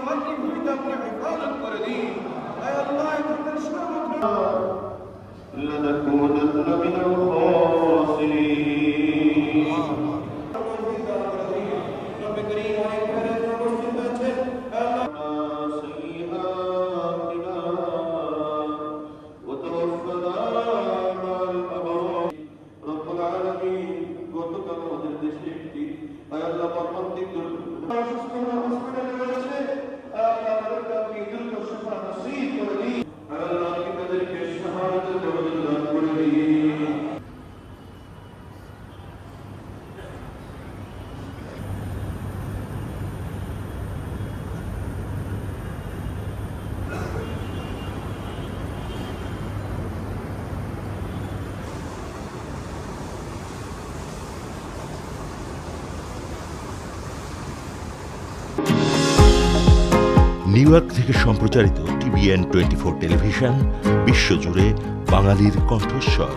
মাতৃ ভূমিতে আপনার হেফাজত করে দিন। আয় আল্লাহ, তাদের সমগ্র لنكونن من الخاسرين রব্বে করিম অনেক ফেরেশতা উপস্থিত হয়েছে। سيئاتنا وتوفنا مع الأبرار رب العالمين গতকাল আমাদের দেশে একটি আল্লাহ মর্মান্তিক অসুস্থ হসপিটালে রয়েছে। আল্লাহ তাদেরকে আপনি দ্রুত শিফা নসিব করে দিন। আল্লাহ আপনি তাদেরকে শাহাদাতের দরজা দান করে দিন। নিউ ইয়র্ক থেকে সম্প্রচারিত TVN 24 টেলিভিশন বিশ্বজুড়ে বাঙালির কণ্ঠস্বর।